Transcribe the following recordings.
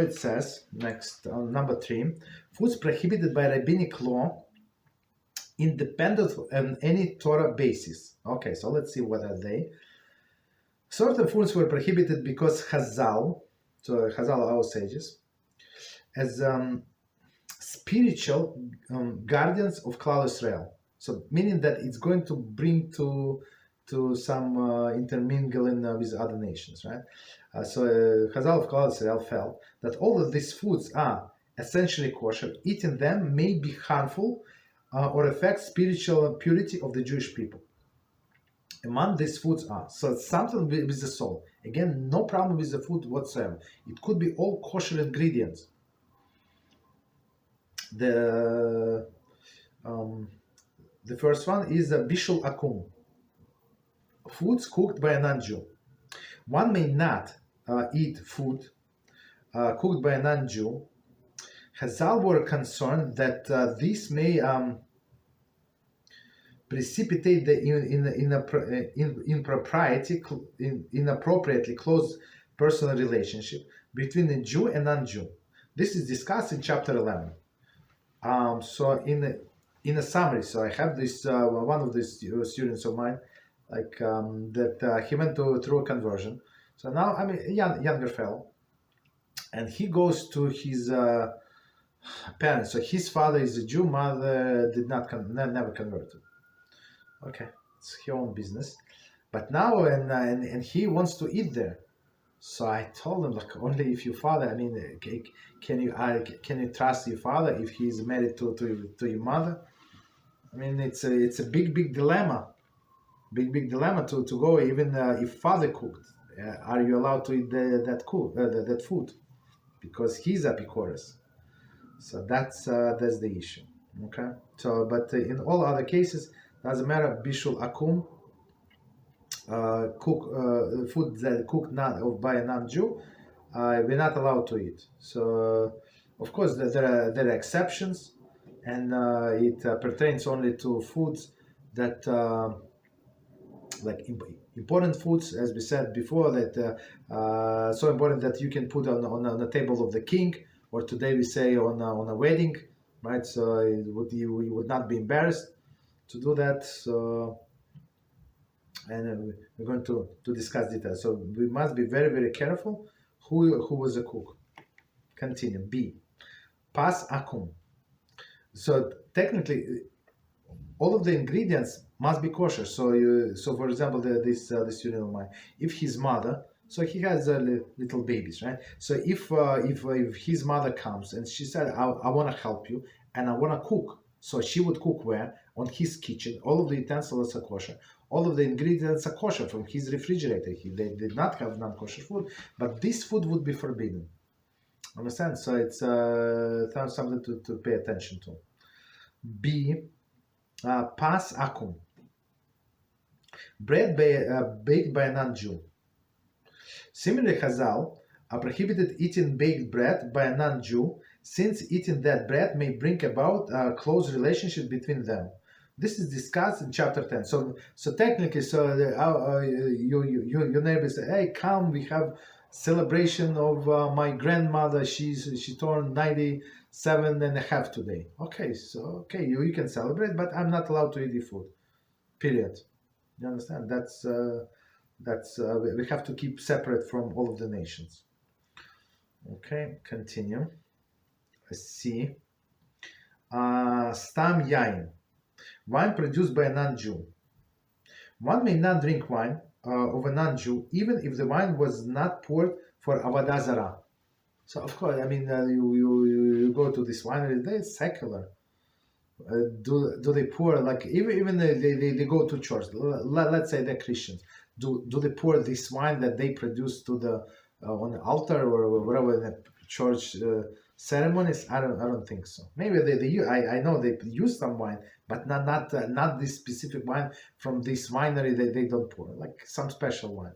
it says, next, number 3, foods prohibited by rabbinic law independent on any Torah basis. Okay, so let's see what are they. Certain foods were prohibited because Chazal, so Chazal, our sages, as spiritual guardians of Klal Israel. So meaning that it's going to bring to some intermingling with other nations, right? So Chazal of Klal Israel felt that all of these foods are essentially kosher. Eating them may be harmful or affect spiritual purity of the Jewish people. Among these foods are, so it's something with the soul. Again, no problem with the food whatsoever. It could be all kosher ingredients. The first one is bishul akum, foods cooked by a non-Jew. One may not eat food cooked by a non-Jew. Chazal were concerned that this may precipitate the inappropriately close personal relationship between a Jew and non-Jew. This is discussed in chapter 11. So in a summary, so I have this one of these students of mine, like that he went through a conversion. So now I'm a younger fellow, and he goes to his parents. So his father is a Jew, mother did not never converted. Okay, it's his own business. But now and he wants to eat there. So I told him, like, only if your father, I mean, can you trust your father if he's married to your mother? I mean, it's a big dilemma, big dilemma to go even if father cooked. Are you allowed to eat that food? Because he's Epicurus. So that's the issue. Okay. So, but in all other cases, doesn't matter. Bishul akum, food that cooked by a non-Jew, we're not allowed to eat. So, of course, there are exceptions, and it pertains only to foods that, like important foods, as we said before, that so important that you can put on the table of the king, or today we say on a wedding, right? So you would not be embarrassed to do that. So. And we're going to discuss details. So we must be very careful who was a cook. Continue. B. Pas akum. So technically, all of the ingredients must be kosher. So for example, this student of mine, if his mother, so he has little babies, right? So if his mother comes and she said, I want to help you and I want to cook. So she would cook where? On his kitchen. All of the utensils are kosher. All of the ingredients are kosher from his refrigerator. They did not have non-kosher food, but this food would be forbidden. Understand? So it's something to pay attention to. B. Pas akum. Bread baked by a non-Jew. Similarly, Chazal prohibited eating baked bread by a non-Jew, since eating that bread may bring about a close relationship between them. This is discussed in chapter 10. So technically, your neighbor say, hey, come, we have celebration of my grandmother. She turned 97 and a half today. Okay, so you can celebrate, but I'm not allowed to eat the food. Period. You understand? That's we have to keep separate from all of the nations. Okay, continue. C. Stam yain. Wine produced by a non-Jew. One may not drink wine of a non-Jew, even if the wine was not poured for avodah zarah. So, of course, I mean, you go to this winery, they're secular. Do they pour, like, even they go to church, let's say they're Christians, do they pour this wine that they produce to the on the altar or whatever the church ceremonies? I don't think so. Maybe I know they use some wine, but not this specific wine from this winery. They don't pour, like some special wine.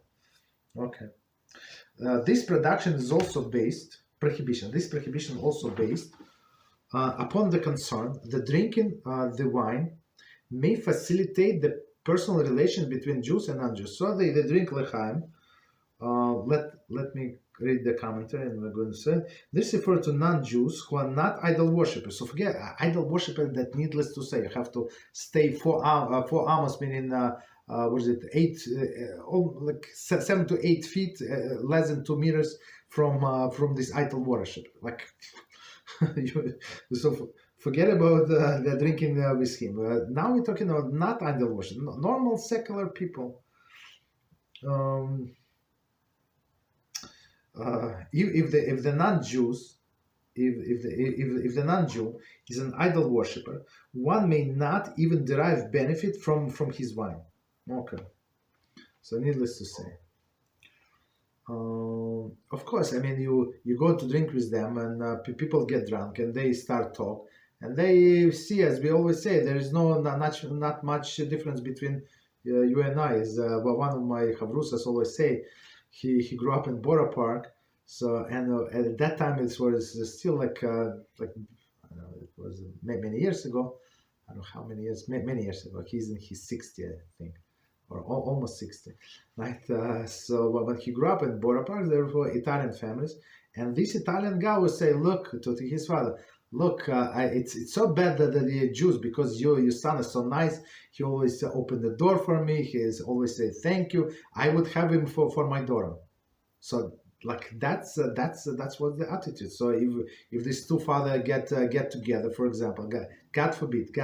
Okay. This prohibition is also based upon the concern that drinking the wine may facilitate the personal relation between Jews and non-Jews. So they drink l'chaim. Let me read the commentary, and we're going to say this refers to non-Jews who are not idol worshippers. So forget idol worshippers. That needless to say, you have to stay 4 amos, meaning what is it, 7 to 8 feet, less than 2 meters from this idol worship. Like, so forget about the drinking whiskey. Now we're talking about not idol worship, normal secular people. If the non-Jews, if the non-Jew is an idol worshipper, one may not even derive benefit from his wine. Okay, so needless to say. Of course, I mean, you go to drink with them, and people get drunk, and they start talk, and they see, as we always say, there is not much difference between you and I. Is one of my chavrusas always say. He grew up in Borough Park, so at that time it was still like I don't know, it was many years ago. I don't know how many years, many years ago. He's in his 60, I think, or almost 60. Right. So when he grew up in Borough Park, there were Italian families, and this Italian guy would say, look to his father. Look, it's so bad that the Jews, because your son is so nice. He always opened the door for me. He always say thank you. I would have him for my daughter. So like that's what the attitude. So if these two fathers get together, for example, God forbid,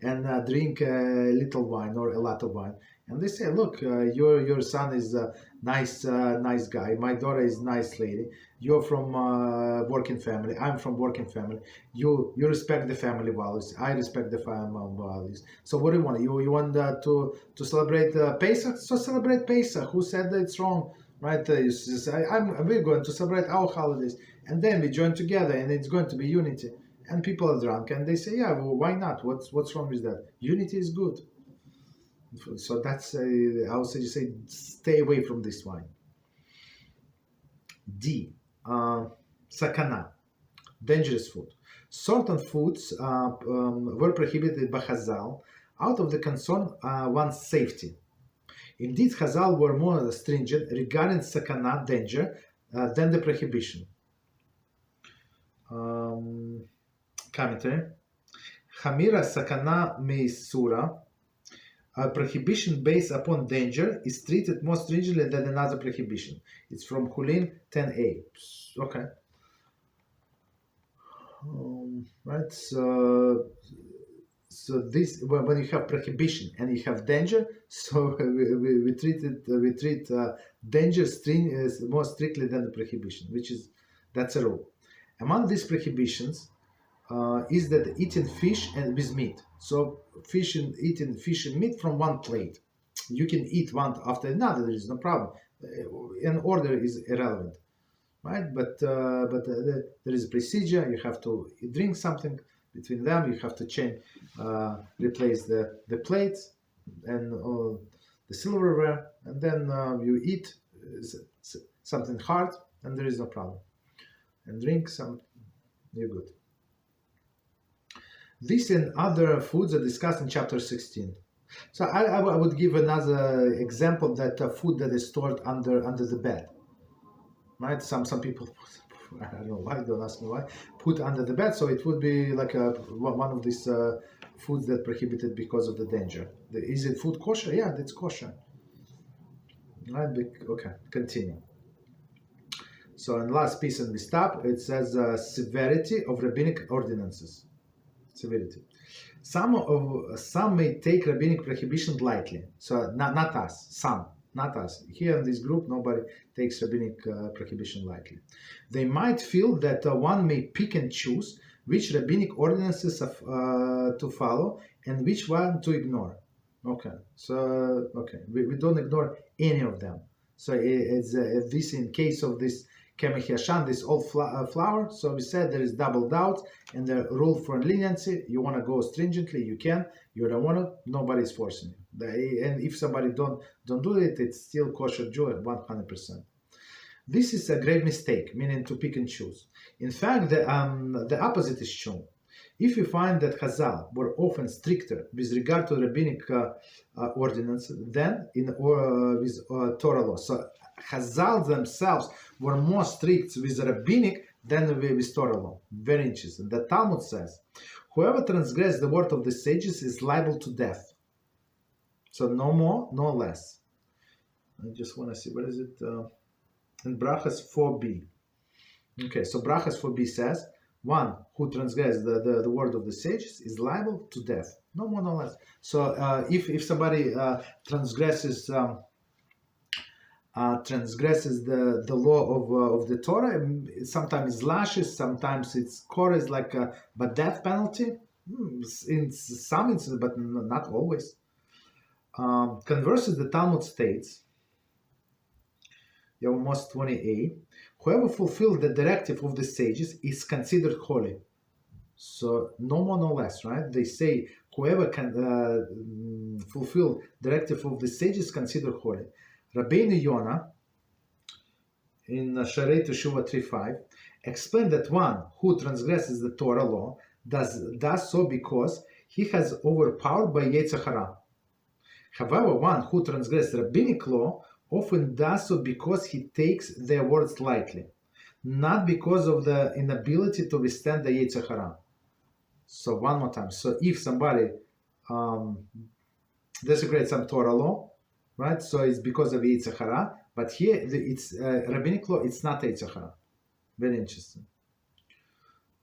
and drink a little wine or a lot of wine, and they say, look, your son is a nice guy. My daughter is nice lady. You're from working family. I'm from working family. You respect the family values. I respect the family values. So what do you want? You want to celebrate Pesach? So celebrate Pesach. Who said that it's wrong? Right? We're going to celebrate our holidays, and then we join together, and it's going to be unity. And people are drunk, and they say, yeah, well, why not? What's wrong with that? Unity is good. So that's I would say stay away from this wine. D. Sakana, dangerous food. Certain foods were prohibited by Chazal out of the concern one's safety. Indeed, Chazal were more stringent regarding sakana, danger, than the prohibition. Commentary. Hamira sakana meisura, a prohibition based upon danger is treated more stringently than another prohibition. It's from Hulin 10a. Okay. Right. So this, when you have prohibition and you have danger, so we treat danger more strictly than the prohibition, that's a rule. Among these prohibitions is that eating fish and with meat. So eating fish and meat from one plate. You can eat one after another. There is no problem. An order is irrelevant, right? But there is a procedure. You have to drink something between them. You have to change, replace the plates and the silverware, and then you eat something hard, and there is no problem. And drink some, you're good. This and other foods are discussed in chapter 16. So I would give another example, that food that is stored under the bed, right? Some people, I don't know why, don't ask me why, put under the bed. So it would be like one of these foods that prohibited because of the danger. Is it food kosher? Yeah, that's kosher. Right? Okay, continue. So in last piece, and we stop, it says severity of rabbinic ordinances. Severity. Some may take rabbinic prohibition lightly. So not us. Some, not us. Here in this group, nobody takes rabbinic prohibition lightly. They might feel that one may pick and choose which rabbinic ordinances to follow and which one to ignore. Okay. So we don't ignore any of them. So it's this, in case of this Kemech this old flour. So we said there is double doubt, and the rule for leniency. You want to go stringently, you can. You don't want to, nobody's forcing you. And if somebody don't do it, it's still kosher Jew at 100%. This is a grave mistake, meaning to pick and choose. In fact, the opposite is true. If you find that Chazal were often stricter with regard to rabbinic ordinance than with Torah law. So Chazal themselves were more strict with rabbinic than with Torah law. Very interesting. The Talmud says, whoever transgressed the word of the sages is liable to death. So no more, no less. I just want to see, what is it? In Brachas 4b. Okay, so Brachas 4b says, one who transgresses the word of the sages is liable to death. No more, no less. So if somebody transgresses the law of the Torah, sometimes it's lashes, sometimes it's chorus, like but death penalty in some instances, but not always. Conversely, the Talmud states, Yevamos 20a, whoever fulfilled the directive of the sages is considered holy. So no more, no less, right? They say whoever can fulfill the directive of the sages is considered holy. Rabbeinu Yonah in Sharei Teshuvah 3.5 explained that one who transgresses the Torah law does so because he has overpowered by Yetzer Hara. However, one who transgresses rabbinic law often does so because he takes their words lightly, not because of the inability to withstand the Yetzer Hara. So one more time. So if somebody desecrates some Torah law, right? So it's because of Yetzer Hara, but here it's rabbinic law. It's not Yetzer Hara. Very interesting.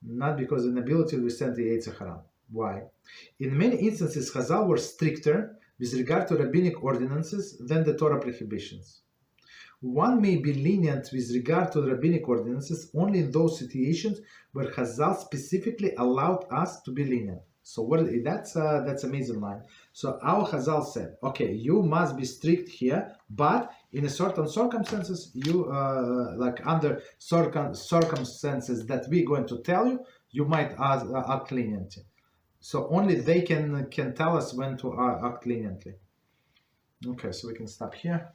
Not because of inability to withstand the Yetzer Hara. Why? In many instances, Chazal were stricter with regard to rabbinic ordinances than the Torah prohibitions. One may be lenient with regard to rabbinic ordinances only in those situations where Chazal specifically allowed us to be lenient. So that's amazing line. So our Chazal said, okay, you must be strict here, but in a certain circumstances, you like under circumstances that we're going to tell you, you might act leniently. So only they can tell us when to act leniently. Okay, so we can stop here.